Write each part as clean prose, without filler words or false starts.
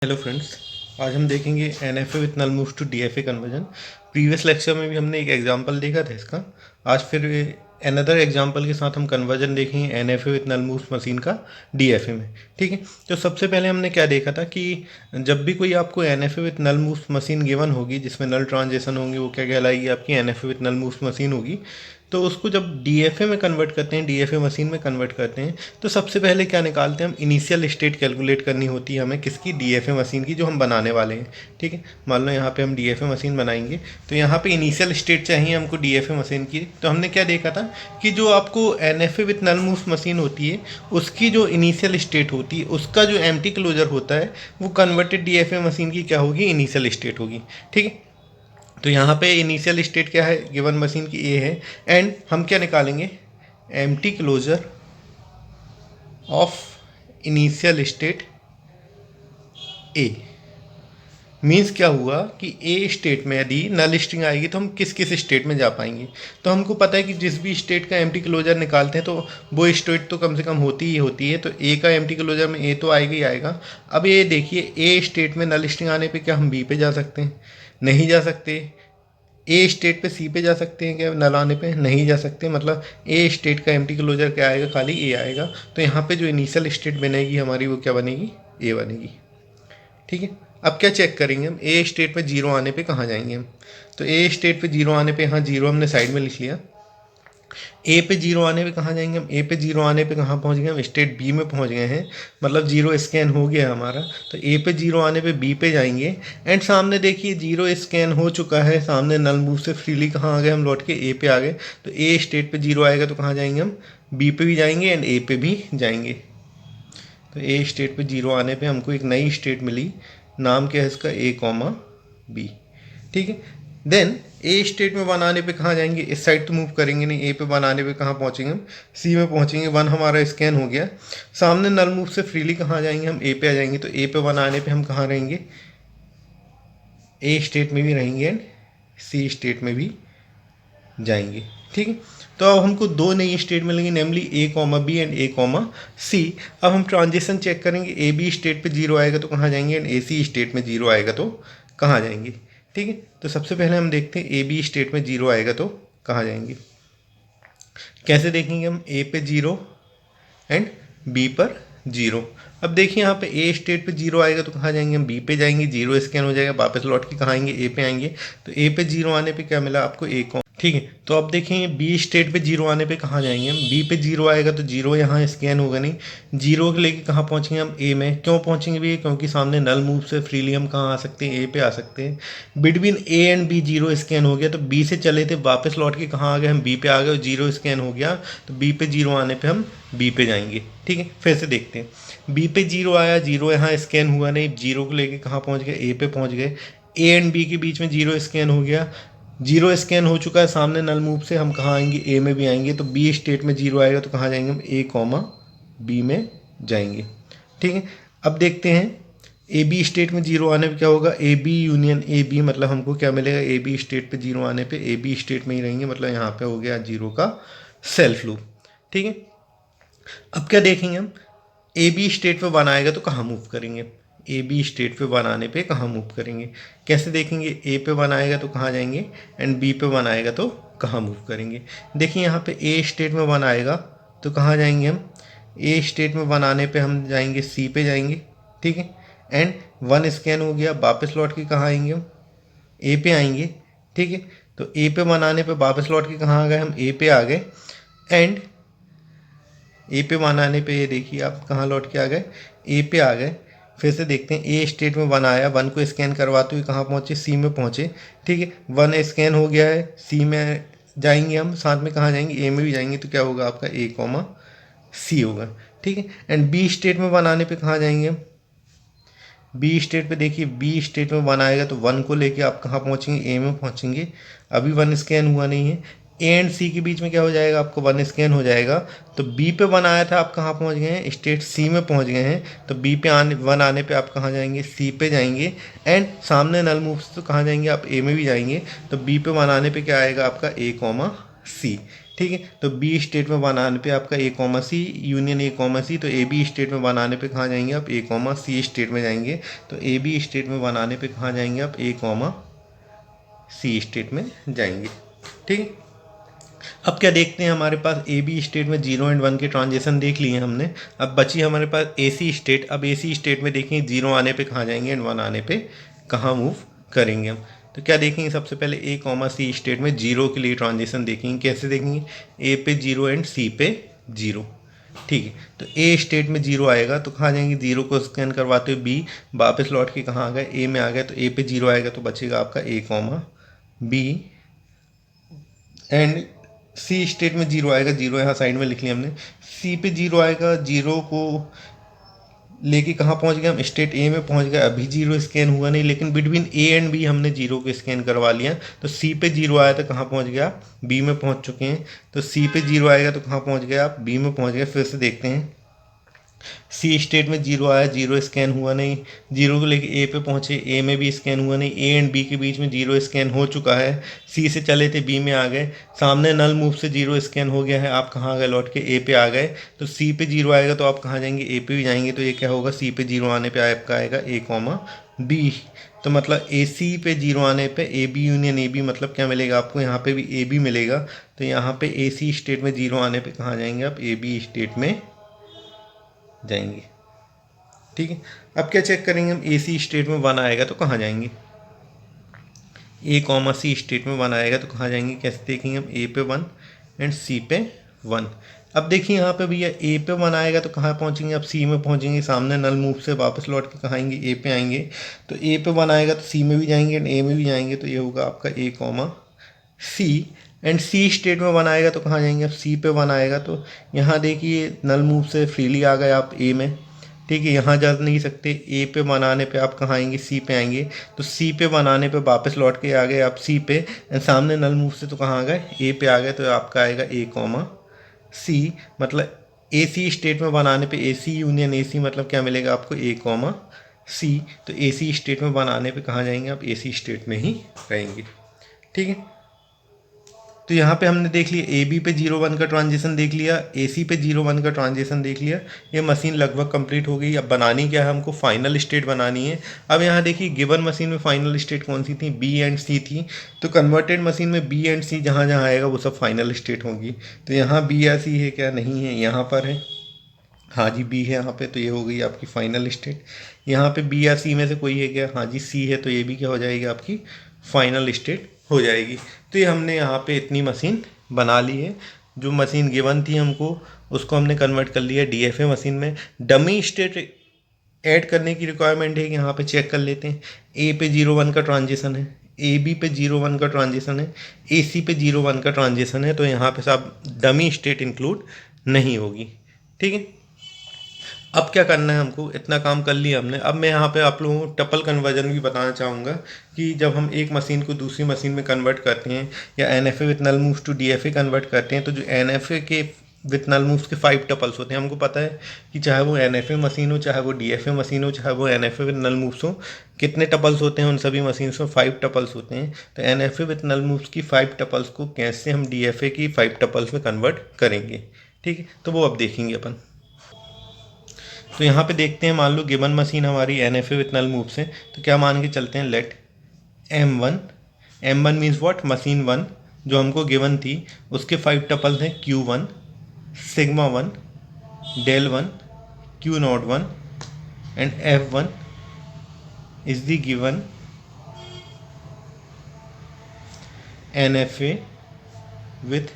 Hello friends, आज हम देखेंगे N F A with null moves to D F A conversion. Previous lecture में भी हमने एक एग्जांपल देखा था इसका। आज फिर अनदर एग्जांपल के साथ हम कन्वर्जन देखेंगे N F A with null moves machine का डी एफ ए में। ठीक है, तो सबसे पहले हमने क्या देखा था कि जब भी कोई आपको N F A with null moves machine given होगी जिसमें नल ट्रांजेक्शन होंगे, वो क्या कहलाएगी? आपकी N F A with null moves machine होगी। तो उसको जब डीएफए में कन्वर्ट करते हैं, डीएफए मशीन में कन्वर्ट करते हैं, तो सबसे पहले क्या निकालते हैं हम? इनिशियल स्टेट कैलकुलेट करनी होती है हमें, किसकी? डीएफए मशीन की, जो हम बनाने वाले हैं। ठीक है, मान लो यहाँ पे हम डीएफए मशीन बनाएंगे, तो यहाँ पे इनिशियल स्टेट चाहिए हमको डीएफए मशीन की। तो हमने क्या देखा था कि जो आपको NFA with null moves machine होती है, उसकी जो इनिशियल स्टेट होती है, उसका जो एम्प्टी क्लोजर होता है, वो कन्वर्टेड डीएफए मशीन की क्या होगी? इनिशियल स्टेट होगी। ठीक है, तो यहाँ पे इनिशियल स्टेट क्या है गिवन मशीन की? ए है। एंड हम क्या निकालेंगे? Empty closure of initial state A. Means क्या हुआ कि ए स्टेट में यदि नल स्ट्रिंग आएगी तो हम किस किस स्टेट में जा पाएंगे? तो हमको पता है कि जिस भी स्टेट का एम्प्टी क्लोजर निकालते हैं तो वो स्टेट तो कम से कम होती ही होती है। तो ए का एम्प्टी क्लोजर में ए तो आएगा ही आएगा। अब ये देखिए, ए स्टेट में नल स्ट्रिंग आने पे क्या हम बी पे जा सकते हैं? नहीं जा सकते। ए स्टेट पे सी पे जा सकते हैं क्या नल आने पे? नहीं जा सकते। मतलब ए स्टेट का एम्प्टी क्लोजर क्या आएगा? खाली ए आएगा। तो यहाँ पे जो इनिशियल स्टेट बनेगी हमारी, वो क्या बनेगी? ए बनेगी। ठीक है, अब क्या चेक करेंगे हम? ए स्टेट पे जीरो आने पे कहाँ जाएंगे हम? तो ए स्टेट पे जीरो आने पे, यहाँ जीरो हमने साइड में लिख लिया। ए पे जीरो आने पे कहाँ जाएंगे हम? ए पे जीरो आने पे कहाँ पहुँच गए हम? स्टेट बी में पहुँच गए हैं। मतलब जीरो स्कैन हो गया हमारा। तो ए पे जीरो आने पे बी पे जाएंगे। एंड सामने देखिए जीरो स्कैन हो चुका है, सामने नल मूव से फ्रीली कहाँ आ गए हम? लौट के ए पे आ गए। तो ए स्टेट पे जीरो आएगा तो कहाँ जाएंगे हम? बी पे भी जाएंगे एंड ए पे भी जाएंगे। तो ए स्टेट पे जीरो आने पे हमको एक नई स्टेट मिली, नाम क्या है इसका? ए कॉमा बी। ठीक है, देन ए स्टेट में वन आने पे कहाँ जाएंगे? इस साइड तो मूव करेंगे नहीं। ए पे वन आने पे कहाँ पहुँचेंगे हम? सी में पहुँचेंगे। वन हमारा स्कैन हो गया। सामने नल मूव से फ्रीली कहाँ जाएंगे हम? ए पे आ जाएंगे। तो ए पे वन आने पे हम कहाँ रहेंगे? ए स्टेट में भी रहेंगे एंड सी स्टेट में भी जाएंगे। ठीक है, तो अब हमको दो नई स्टेट मिलेंगी, namely A comma B and A comma C. अब हम ट्रांजिशन चेक करेंगे। ए बी स्टेट पे जीरो आएगा तो कहाँ जाएंगे? एंड ए सी स्टेट में जीरो आएगा तो कहाँ जाएंगे? ठीक है, तो सबसे पहले हम देखते हैं ए बी स्टेट में जीरो आएगा तो कहाँ जाएंगे। कैसे देखेंगे हम? ए पे जीरो एंड बी पर जीरो। अब देखिए यहाँ पे ए स्टेट पे जीरो आएगा तो कहाँ जाएंगे हम? बी पे जाएंगे। जीरो स्कैन हो जाएगा, वापस लौट के कहाँ आएंगे? ए पे आएंगे। तो ए पे जीरो आने पे क्या मिला आपको? ए कॉमा। ठीक है, तो अब देखेंगे बी स्टेट पे जीरो आने पे कहाँ जाएंगे हम? बी पे जीरो आएगा तो जीरो यहाँ स्कैन होगा नहीं। जीरो के लेके कहाँ पहुँचेंगे हम? ए में। क्यों पहुँचेंगे भैया? क्योंकि सामने नल मूव से फ्रीली हम कहाँ आ सकते हैं? ए पे आ सकते हैं। Between A and B zero scan हो गया, तो बी से चले थे, वापस लौट के कहाँ आ गए हम? बी पे आ गए और जीरो स्कैन हो गया। तो बी पे जीरो आने पे हम बी पे जाएंगे। ठीक है, फिर से देखते हैं। बी पे जीरो आया, जीरो यहाँ स्कैन हुआ नहीं। जीरो को लेके कहाँ पहुँच गए? ए पे पहुँच गए। ए एंड बी के बीच में जीरो स्कैन हो गया। जीरो स्कैन हो चुका है सामने नल मूव से, हम कहाँ आएंगे? ए में भी आएंगे। तो बी स्टेट में जीरो आएगा तो कहाँ जाएंगे हम? ए कॉमा बी में जाएंगे। ठीक है, अब देखते हैं ए बी स्टेट में जीरो आने पे क्या होगा? A B union A B, मतलब हमको क्या मिलेगा? ए बी स्टेट पे जीरो आने पे ए बी स्टेट में ही रहेंगे। मतलब यहाँ पे हो गया जीरो का सेल्फ लूप। ठीक है, अब क्या देखेंगे हम? ए बी स्टेट पे वन आएगा तो कहाँ मूव करेंगे? ए बी स्टेट पे वन आने पे कहाँ मूव करेंगे? कैसे देखेंगे? ए पे वन आएगा तो कहाँ जाएंगे एंड बी पे वन आएगा तो कहाँ मूव करेंगे? देखिए यहाँ पे ए स्टेट में वन आएगा तो कहाँ जाएंगे हम? ए स्टेट में वन आने पे हम जाएंगे सी पे जाएंगे। ठीक है, एंड वन स्कैन हो गया, वापस लौट के कहाँ आएंगे हम? ए पे आएंगे। ठीक है, तो ए पे वन आने पे वापस लौट के कहाँ आ गए हम? ए पे आ गए। एंड ए पे वन आने पे ये देखिए आप कहाँ लौट के आ गए? ए पे आ गए। फिर से देखते हैं, ए स्टेट में वन आया, वन को स्कैन करवाते हुए कहाँ पहुँचे? सी में पहुँचे। ठीक है, वन स्कैन हो गया है, सी में जाएंगे हम, साथ में कहाँ जाएंगे? ए में भी जाएंगे। तो क्या होगा आपका? ए कॉमा सी होगा। ठीक है, एंड बी स्टेट में वन आने पे कहाँ जाएंगे हम? बी स्टेट पे देखिए, बी स्टेट में वन आएगा तो वन को लेके आप कहाँ पहुँचेंगे? ए में पहुँचेंगे। अभी वन स्कैन हुआ नहीं है। ए एंड सी के बीच में क्या हो जाएगा? आपको वन स्कैन हो जाएगा। तो बी पे वन आया था, आप कहाँ पहुँच गए हैं? स्टेट सी में पहुँच गए हैं। तो बी पे आने वन आने पे आप कहाँ जाएंगे? सी पे जाएंगे। एंड सामने नल मूव से तो कहाँ जाएंगे? आप ए में भी जाएंगे। तो बी पे वन आने पे क्या आएगा आपका? ए कॉमा सी। ठीक है। तो बी स्टेट में 1 आने पे आपका A comma C union A comma C, तो ए बी स्टेट में 1 आने पे कहाँ जाएंगे आप, ए कॉमा सी स्टेट में जाएंगे। तो ए बी स्टेट में 1 आने पे कहाँ जाएंगे आप, ए कॉमा सी स्टेट में जाएंगे। ठीक है। अब क्या देखते हैं, हमारे पास ए बी स्टेट में 0 एंड 1 के ट्रांजेक्शन देख लिए हमने। अब बची हमारे पास ए सी स्टेट। अब ए सी स्टेट में देखेंगे 0 आने पे कहाँ जाएंगे एंड 1 आने पे कहाँ मूव करेंगे हम। तो क्या देखेंगे, सबसे पहले ए कॉमा सी स्टेट में 0 के लिए ट्रांजेक्शन देखेंगे। कैसे देखेंगे, ए पे 0 एंड सी पे 0। ठीक है। तो ए स्टेट में 0 आएगा तो कहाँ जाएंगे, 0 को स्कैन करवाते हुए बी, वापस लौट के कहाँ आ गए, ए में आ गए। तो ए पे 0 आएगा तो बचेगा आपका A comma B. And C state में 0 आएगा, 0 यहाँ साइड में लिख लिया हमने। सी पे 0 आएगा, 0 को लेके कहाँ पहुँच गए हम, स्टेट ए में पहुँच गए। अभी 0 स्कैन हुआ नहीं, लेकिन बिटवीन ए एंड बी हमने 0 को स्कैन करवा लिया। तो सी पे 0 आया तो कहाँ पहुँच गया, बी में पहुँच चुके हैं। तो सी पे 0 आएगा तो कहाँ पहुँच गए आप, बी में पहुँच गए। फिर से देखते हैं, सी स्टेट में 0 आया, 0 स्कैन हुआ नहीं। 0 को लेके ए पे पहुँचे, ए में भी स्कैन हुआ नहीं। ए एंड बी के बीच में 0 स्कैन हो चुका है। सी से चले थे, बी में आ गए। सामने नल मूव से 0 स्कैन हो गया है, आप कहाँ आ गए, लौट के ए पे आ गए। तो सी पे 0 आएगा तो आप कहाँ जाएंगे, ए पे भी जाएंगे। तो ये क्या होगा, सी पे 0 आने पे आपका आएगा ए कॉमा बी। तो मतलब ए सी पे 0 आने पे A B union A B, मतलब क्या मिलेगा आपको, यहाँ पे भी ए बी मिलेगा। तो यहाँ पे ए सी स्टेट में 0 आने पे कहाँ जाएंगे आप, ए बी स्टेट में जाएंगे। ठीक है। अब क्या चेक करेंगे हम, ए सी स्टेट में 1 आएगा तो कहाँ जाएंगे, ए कॉमा सी स्टेट में 1 आएगा तो कहाँ जाएंगे। कैसे देखेंगे हम, ए पे 1 एंड सी पे 1। अब देखिए यहाँ पे भैया ए पे 1 आएगा तो कहाँ पहुँचेंगे, अब सी में पहुँचेंगे। सामने नल मूव से वापस लौट के कहाँ आएंगे, ए पे आएंगे। तो ए पे 1 आएगा तो सी में भी जाएंगे एंड ए में भी जाएंगे। तो ये होगा आपका A comma C. And C state में 1 आएगा तो कहाँ जाएंगे, अब सी पे 1 आएगा तो यहाँ देखिए नल मूव से फ्रीली आ गए आप ए में। ठीक है, यहाँ जा नहीं सकते। ए पे 1 आने पे आप कहाँ आएंगे, सी पे आएंगे। तो सी पे 1 आने पे वापस लौट के आ गए आप सी पे, एंड सामने नल मूव से तो कहाँ आ गए, ए पे आ गए। तो आपका आएगा ए कॉमा सी। मतलब ए सी स्टेट में 1 आने पे ए सी यूनियन ए सी, मतलब क्या मिलेगा आपको, ए कॉमा सी। तो ए सी स्टेट में 1 आने पे कहाँ जाएंगे आप, ए सी स्टेट में ही रहेंगे। ठीक है। तो यहाँ पे हमने देख लिया, ए बी पे 0 1 का ट्रांजिशन देख लिया, ए सी पे 0 1 का ट्रांजिशन देख लिया। ये मशीन लगभग कंप्लीट हो गई। अब बनानी क्या है, हमको फाइनल स्टेट बनानी है। अब यहाँ देखिए, गिवन मशीन में फाइनल स्टेट कौन सी थी, बी एंड सी थी। तो कन्वर्टेड मशीन में बी एंड सी जहाँ जहाँ आएगा वो सब फाइनल स्टेट होगी। तो यहाँ बी या सी है क्या, नहीं है, यहाँ पर है। हाँ जी बी है यहाँ पे, तो ये हो गई आपकी फाइनल स्टेट। यहाँ पे बी या सी में से कोई है क्या, हाँ जी सी है, तो ये भी क्या हो जाएगी आपकी फाइनल स्टेट हो जाएगी। तो ये हमने यहाँ पे इतनी मशीन बना ली है। जो मशीन गिवन थी हमको, उसको हमने कन्वर्ट कर लिया डीएफए मशीन में। डमी स्टेट ऐड करने की रिक्वायरमेंट है कि यहाँ पे चेक कर लेते हैं। ए पे 0 1 का ट्रांजिशन है, ए बी पे 0 1 का ट्रांजिशन है, ए सी पे 0 1 का ट्रांजिशन है। तो यहाँ पे सब डमी स्टेट इंक्लूड नहीं होगी। ठीक है। अब क्या करना है हमको, इतना काम कर लिया हमने। अब मैं यहाँ पे आप लोगों को टपल कन्वर्जन भी बताना चाहूँगा कि जब हम एक मशीन को दूसरी मशीन में कन्वर्ट करते हैं, या N F A with null moves to D F A convert करते हैं, तो जो एन एफ ए के विथ नल मूव्स के 5 टपल्स होते हैं। हमको पता है कि चाहे वो एन एफ ए मशीन हो, चाहे वो डी एफ ए मशीन हो, चाहे वो N F A with null moves हो, कितने टपल्स होते हैं उन सभी मशीन्स में, 5 टपल्स होते हैं। तो N F A with null moves की 5 टपल्स को कैसे हम डी एफ ए की 5 टपल्स में कन्वर्ट करेंगे। ठीक है, तो वो अब देखेंगे अपन। तो यहाँ पे देखते हैं, मान लो गिवन मशीन हमारी N F A with null moves है। तो क्या मान के चलते हैं, late M1 means what, machine 1 जो हमको गिवन थी, उसके 5 टपल्स हैं Q1 sigma 1 del 1 Q01 and F1 is the given N F A with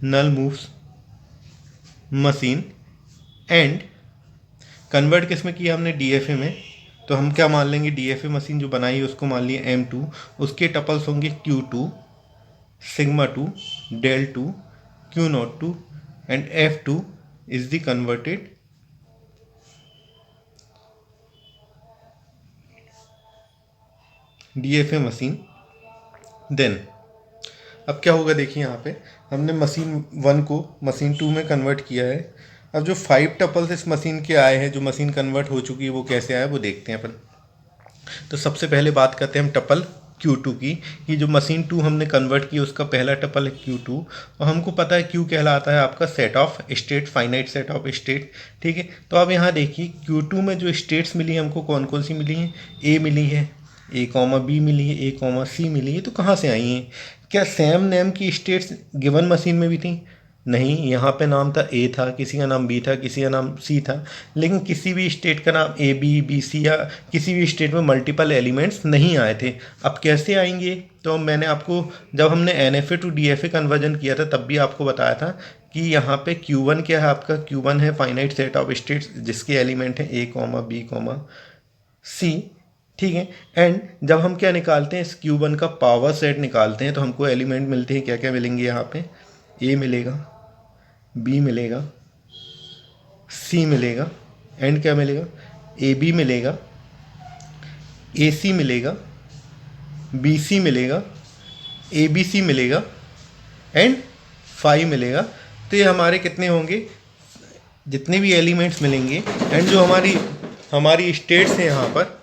null moves machine. And convert किस में किया हमने, डीएफए में। तो हम क्या मान लेंगे, डीएफए मशीन जो बनाई है उसको मान लिया M2, उसके टपल्स होंगे Q2 sigma 2 del 2 Q02 and F2 is the converted DFA machine. Then अब क्या होगा, देखिए यहाँ पे हमने मशीन 1 को मशीन 2 में कन्वर्ट किया है। अब जो 5 टपल्स इस मशीन के आए हैं, जो मशीन कन्वर्ट हो चुकी है, वो कैसे आए वो देखते हैं अपन। तो सबसे पहले बात करते हैं हम टपल Q2 की, ये जो मशीन 2 हमने कन्वर्ट की उसका पहला टपल है Q2, और हमको पता है Q कहलाता है आपका set of state, finite set of state. ठीक है, तो अब यहाँ देखिए Q2 में जो स्टेट्स मिली हैं हमको कौन कौन सी मिली हैं, A मिली है, A, B मिली है, A, C मिली है। तो कहाँ से आई हैं? क्या सेम नेम की स्टेट्स गिवन मशीन में भी थी? नहीं, यहाँ पे नाम था ए था, किसी का नाम बी था, किसी का नाम सी था, लेकिन किसी भी स्टेट का नाम ए बी बी सी, या किसी भी स्टेट में मल्टीपल एलिमेंट्स नहीं आए थे। अब कैसे आएंगे? तो मैंने आपको जब हमने NFA टू DFA कन्वर्जन किया था तब भी आपको बताया था कि यहाँ पे Q1 क्या है आपका, Q1 है फाइनाइट सेट ऑफ स्टेट्स जिसके एलिमेंट है A, B, C। ठीक है, एंड जब हम क्या निकालते हैं, इस Q1 का पावर सेट निकालते हैं तो हमको एलिमेंट मिलते हैं, क्या क्या मिलेंगे यहाँ पे, A मिलेगा, B मिलेगा, C मिलेगा, एंड क्या मिलेगा, AB मिलेगा, AC मिलेगा, BC मिलेगा, ABC मिलेगा, एंड 5 मिलेगा। तो ये हमारे कितने होंगे, जितने भी एलिमेंट्स मिलेंगे, एंड जो हमारी हमारी स्टेट्स हैं यहाँ पर,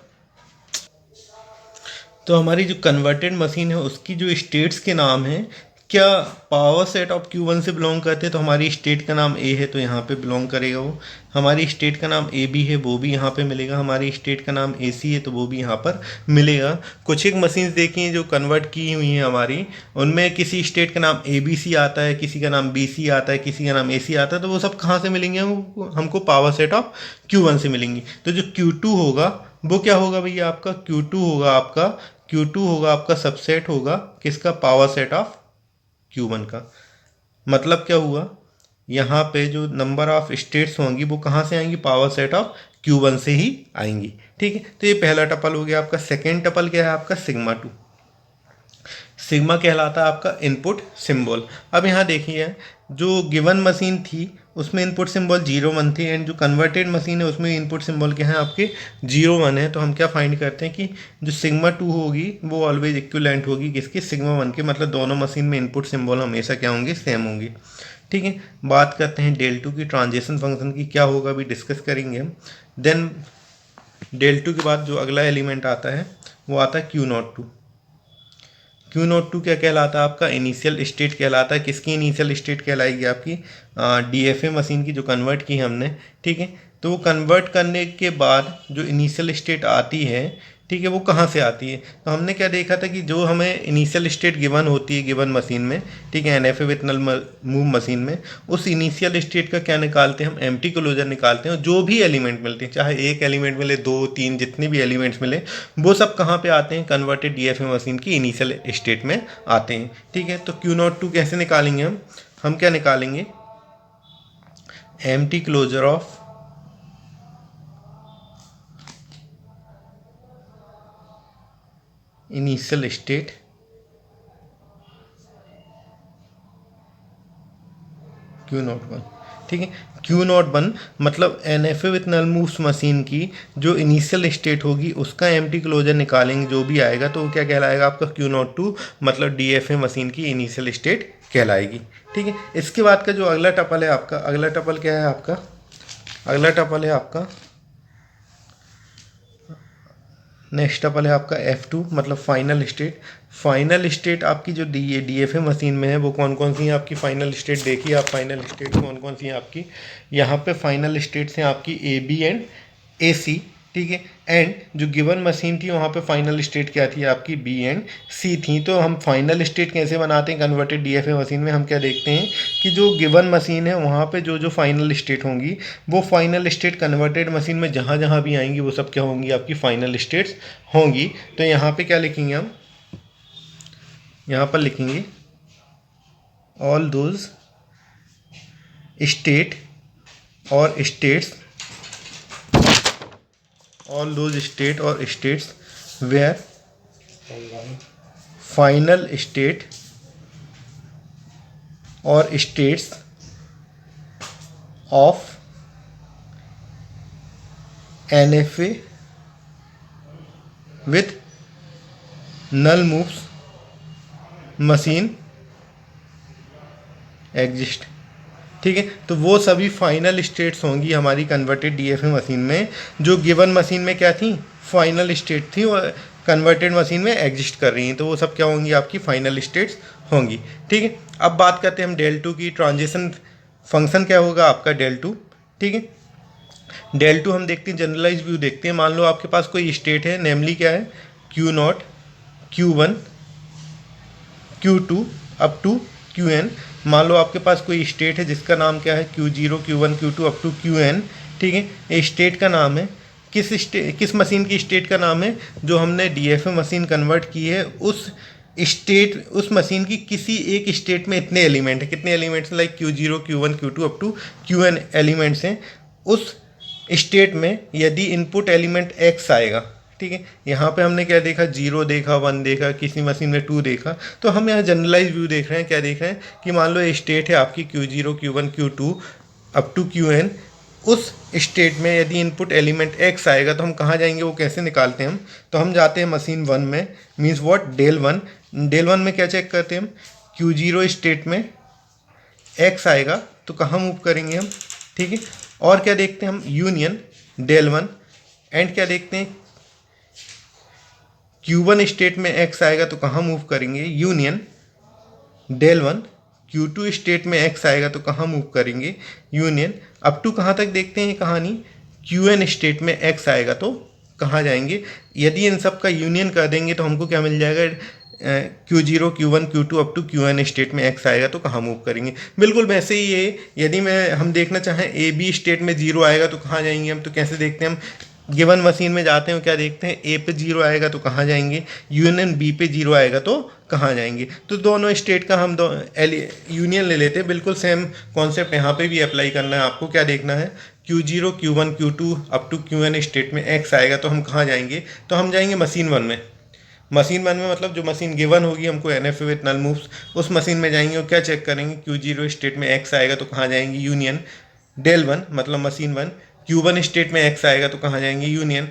तो हमारी जो कन्वर्टेड मशीन है उसकी जो स्टेट्स के नाम हैं, क्या पावर सेट ऑफ Q1 से बिलोंग करते हैं? तो हमारी स्टेट का नाम A है तो यहाँ पे बिलोंग करेगा वो। हमारी स्टेट का नाम AB है, वो भी यहाँ पे मिलेगा। हमारी स्टेट का नाम AC है तो वो भी यहाँ पर मिलेगा। कुछ एक मशीन्स देखी हैं जो कन्वर्ट की हुई हैं हमारी, उनमें किसी स्टेट का नाम ABC आता है, किसी का नाम BC आता है, किसी का नाम AC आता है। तो वो सब कहाँ से मिलेंगे हमको पावर सेट ऑफ Q1 से मिलेंगी। तो जो Q2 होगा वो क्या होगा भैया, आपका Q2 होगा आपका सबसेट होगा किसका, पावर सेट ऑफ Q1 का। मतलब क्या हुआ, यहाँ पे जो नंबर ऑफ स्टेट्स होंगी वो कहाँ से आएंगी, पावर सेट ऑफ Q1 से ही आएंगी। ठीक है, तो ये पहला टपल हो गया आपका। सेकेंड टपल क्या है आपका, सिग्मा 2। सिग्मा कहलाता है आपका इनपुट सिंबल। अब यहाँ देखिए, जो गिवन मशीन थी उसमें इनपुट सिंबल 0 1 थी, एंड जो कन्वर्टेड मशीन है उसमें इनपुट सिंबल क्या है आपके 0 1 है। तो हम क्या फाइंड करते हैं कि जो सिग्मा 2 होगी वो ऑलवेज इक्विवेलेंट होगी किसकी, सिग्मा 1 के। मतलब दोनों मशीन में इनपुट सिंबल हमेशा क्या होंगे, सेम होंगे। ठीक है, बात करते हैं del 2 की, ट्रांजिशन फंक्शन की क्या होगा अभी डिस्कस करेंगे हम। देन del 2 के बाद जो अगला एलिमेंट आता है वो आता है Q02। Q02 क्या कहलाता है आपका, इनिशियल स्टेट कहलाता है। किसकी इनिशियल स्टेट कहलाएगी आपकी, DFA मशीन की जो कन्वर्ट की हमने। ठीक है, तो वो कन्वर्ट करने के बाद जो इनिशियल स्टेट आती है, ठीक है, वो कहाँ से आती है। तो हमने क्या देखा था कि जो हमें इनिशियल स्टेट गिवन होती है गिवन मशीन में, ठीक है, NFA with null move machine में, उस इनिशियल स्टेट का क्या निकालते हैं हम, एम्प्टी क्लोजर निकालते हैं। जो भी एलिमेंट मिलते हैं, चाहे एक एलिमेंट मिले, 2 3 जितने भी एलिमेंट्स मिले, वो सब कहाँ पे आते हैं, कन्वर्टेड DFA मशीन की इनिशियल स्टेट में आते हैं। ठीक है, तो Q02 कैसे निकालेंगे हम क्या निकालेंगे, empty closure of initial state Q01। ठीक है, Q01 मतलब NFA with null moves machine की जो इनिशियल स्टेट होगी उसका एम्प्टी क्लोजर निकालेंगे जो भी आएगा, तो वो क्या कहलाएगा आपका Q02, मतलब DFA मशीन की इनिशियल स्टेट कहलाएगी। ठीक है, इसके बाद का जो अगला टपल है आपका, अगला टपल क्या है आपका, अगला टपल है आपका, नेक्स्ट टपल है आपका F2, मतलब फाइनल स्टेट। फाइनल स्टेट आपकी जो DFA मशीन में है वो कौन कौन सी हैं आपकी फाइनल स्टेट, देखिए आप फाइनल स्टेट कौन कौन सी हैं आपकी। यहाँ पे फाइनल स्टेट्स हैं आपकी AB एंड AC। ठीक है, एंड जो गिवन मशीन थी वहाँ पे फाइनल स्टेट क्या थी आपकी, B एंड C थी। तो हम फाइनल स्टेट कैसे बनाते हैं कन्वर्टेड DFA मशीन में, हम क्या देखते हैं कि जो गिवन मशीन है वहाँ पे जो जो फाइनल स्टेट होंगी वो फाइनल स्टेट कन्वर्टेड मशीन में जहाँ जहाँ भी आएंगी वो सब क्या होंगी आपकी फाइनल स्टेट्स होंगी। तो यहाँ पे क्या लिखेंगे हम, यहाँ पर लिखेंगे ऑल दोज स्टेट और states, all those state or states where final state or states of NFA with null moves machine exist। ठीक है, तो वो सभी फाइनल स्टेट्स होंगी हमारी कन्वर्टेड DFA मशीन में जो गिवन मशीन में क्या थी, फाइनल स्टेट थी। और कन्वर्टेड मशीन में एग्जिस्ट कर रही हैं, तो वो सब क्या होंगी, आपकी फाइनल स्टेट्स होंगी। ठीक है, अब बात करते हैं हम del 2 की। ट्रांजिशन फंक्शन क्या होगा आपका del 2। ठीक है, del 2 हम देखते हैं, जनरलाइज व्यू देखते हैं। मान लो आपके पास कोई स्टेट है, नेमली क्या है, Q0, Q1, Q2 up to Qn। मान लो आपके पास कोई स्टेट है जिसका नाम क्या है, Q0, Q1, Q2 up to Qn। ठीक है, ये स्टेट का नाम है। किस मशीन की स्टेट का नाम है, जो हमने DFA मशीन कन्वर्ट की है, उस मशीन की किसी एक स्टेट में इतने एलिमेंट है। कितने elements, like Q0, Q1, Q2 up to Qn elements हैं। उस स्टेट में यदि इनपुट एलिमेंट x आएगा, ठीक है, यहाँ पे हमने क्या देखा, 0 देखा, 1 देखा, किसी मशीन में 2 देखा, तो हम यहाँ जनरलाइज व्यू देख रहे हैं। क्या देख रहे हैं कि मान लो ये स्टेट है आपकी Q0, Q1, Q2 up to Qn। उस स्टेट में यदि इनपुट एलिमेंट x आएगा तो हम कहाँ जाएंगे, वो कैसे निकालते हैं हम, तो हम जाते हैं मशीन 1 में, मीन्स व्हाट, del 1। del 1 में क्या चेक करते हैं हम, Q0 स्टेट में x आएगा तो कहाँ मूव करेंगे हम। ठीक है, और क्या देखते हैं हम, यूनियन del 1। एंड क्या देखते हैं, Q1 स्टेट में x आएगा तो कहाँ मूव करेंगे, यूनियन del 1। Q2 स्टेट में x आएगा तो कहाँ मूव करेंगे, यूनियन। अप टू कहाँ तक देखते हैं ये कहानी, Qn स्टेट में x आएगा तो कहाँ जाएंगे। यदि इन सब का यूनियन कर देंगे तो हमको क्या मिल जाएगा, Q0, Q1, Q2 up to Qn state में x आएगा तो कहाँ मूव करेंगे। बिल्कुल वैसे ही ये, यदि हम देखना चाहें AB स्टेट में 0 आएगा तो कहाँ जाएंगे हम, तो कैसे देखते हैं हम, गिवन मशीन में जाते हैं, क्या देखते हैं, A पे 0 आएगा तो कहाँ जाएंगे, यूनियन B पे 0 आएगा तो कहाँ जाएंगे। तो दोनों स्टेट का हम यूनियन ले लेते हैं। बिल्कुल सेम कॉन्सेप्ट यहाँ पे भी अप्लाई करना है आपको। क्या देखना है, Q0, Q1, Q2 up to Qn state में x आएगा तो हम कहाँ जाएंगे, तो हम जाएंगे मशीन 1 में। मशीन 1 में मतलब जो मशीन गिवन होगी हमको NFA विथ नल मूव्स, उस मशीन में जाएंगे और क्या चेक करेंगे, Q0 स्टेट में x आएगा तो कहाँ जाएंगे, यूनियन del 1 मतलब मशीन 1। Q1 स्टेट में x आएगा तो कहाँ जाएंगे, यूनियन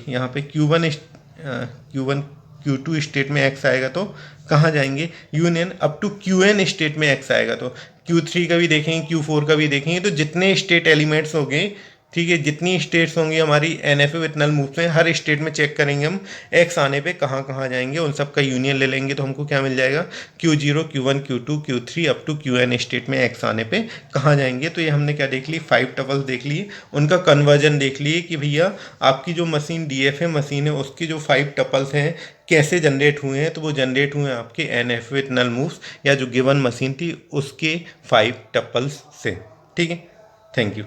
यहाँ पे Q1 Q2 स्टेट में x आएगा तो कहाँ जाएंगे, union. Up to Qn state में x आएगा तो Q3 का भी देखेंगे, Q4 का भी देखेंगे। तो जितने स्टेट एलिमेंट्स हो गए, ठीक है, जितनी स्टेट्स होंगी हमारी NFA विथ नल मूव्स में, हर स्टेट में चेक करेंगे हम x आने पे कहाँ कहाँ जाएंगे, उन सब का यूनियन ले लेंगे तो हमको क्या मिल जाएगा, Q0, Q1, Q2, Q3 up to Qn state में x आने पे कहाँ जाएंगे। तो ये हमने क्या देख ली, 5 टपल्स देख लिए, उनका कन्वर्जन देख लिए कि भैया आपकी जो मशीन DFA मशीन है उसकी जो 5 टपल्स हैं कैसे जनरेट हुए हैं। तो वो जनरेट हुए हैं आपके NFA विथ नल मूव्स या जो गिवन मशीन थी उसके 5 टपल्स से। ठीक है, थैंक यू।